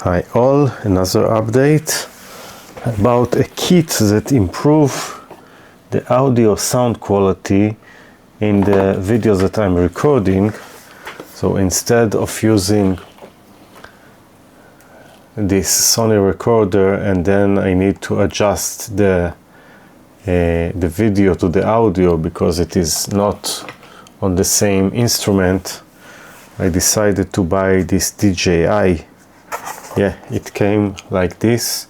Hi all, another update about a kit that improves the audio sound quality in the videos that I'm recording. So instead of using this Sony recorder and then I need to adjust the video to the audio because it is not on the same instrument, I decided to buy this DJI. Yeah, it came like this.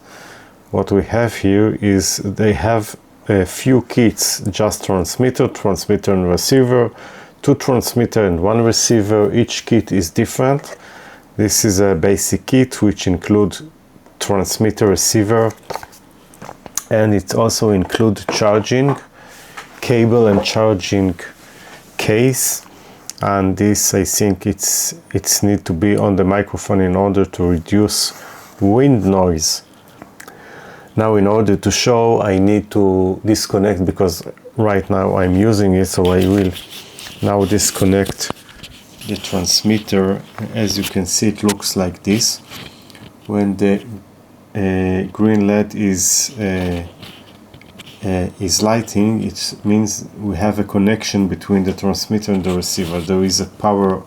What we have here is they have a few kits, just transmitter and receiver, 2 transmitter and 1 receiver. Each kit is different. This is a basic kit which includes transmitter, receiver, and it also includes charging cable and charging case. And this, I think it's need to be on the microphone in order to reduce wind noise. Now, in order to show, I need to disconnect because right now I'm using it, so I will now disconnect the transmitter. As you can see, it looks like this. When the green LED is lighting, it means we have a connection between the transmitter and the receiver. There is a power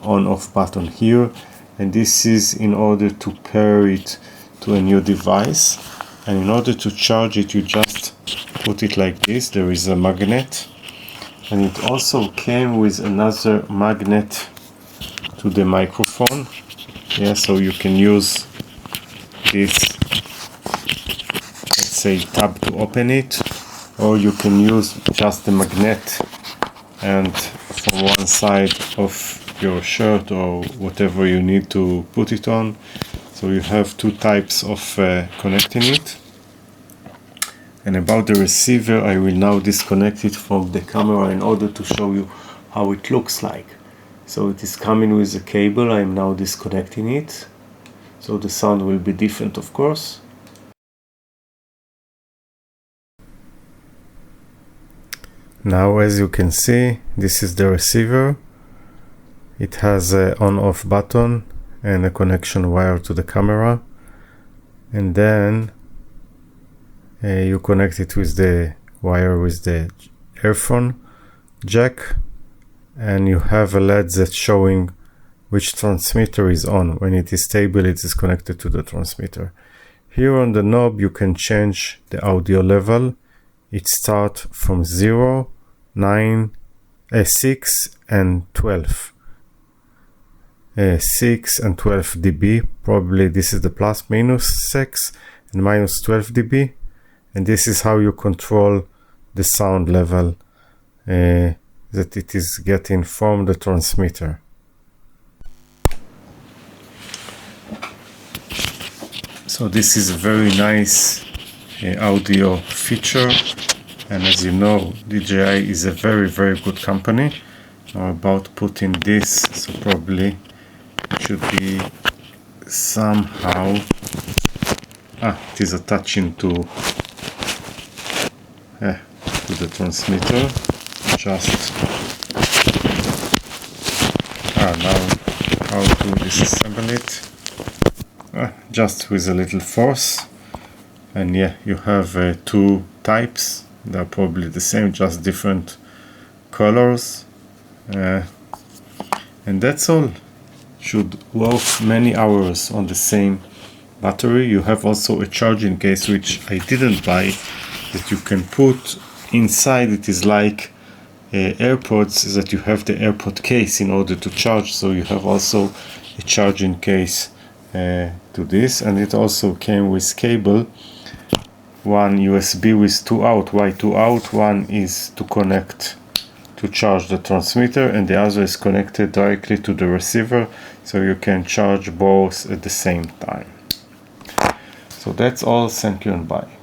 on off button here, and this is in order to pair it to a new device. And in order to charge it, you just put it like this. There is a magnet, and it also came with another magnet to the microphone. Yeah, so you can use this, say, tab to open it, or you can use just the magnet and from one side of your shirt or whatever you need to put it on. So you have 2 types of connecting it. And about the receiver, I will now disconnect it from the camera in order to show you how it looks like. So it is coming with a cable. I am now disconnecting it, so the sound will be different, of course. Now, as you can see, this is the receiver. It has an on-off button and a connection wire to the camera, and then you connect it with the wire with the earphone jack, and you have a LED that's showing which transmitter is on. When it is stable, it is connected to the transmitter. Here on the knob, you can change the audio level. It starts from 0, 9, 6 and 12. 6 and 12 dB. Probably this is the plus minus 6 and minus 12 dB. And this is how you control the sound level that it is getting from the transmitter. So this is a very nice audio feature, and as you know, DJI is a very good company. Now about putting this, so probably it should be somehow, it is attaching to the transmitter. Just now how to disassemble it. Just with a little force, and yeah, you have 2 types. They're probably the same, just different colors, and that's all. Should work many hours on the same battery. You have also a charging case, which I didn't buy, that you can put inside. It is like AirPods, that you have the AirPod case in order to charge, so you have also a charging case to this. And it also came with cable, one USB with 2 out. Why 2 out? One is to connect to charge the transmitter, and the other is connected directly to the receiver, so you can charge both at the same time. So that's all. Thank you and bye.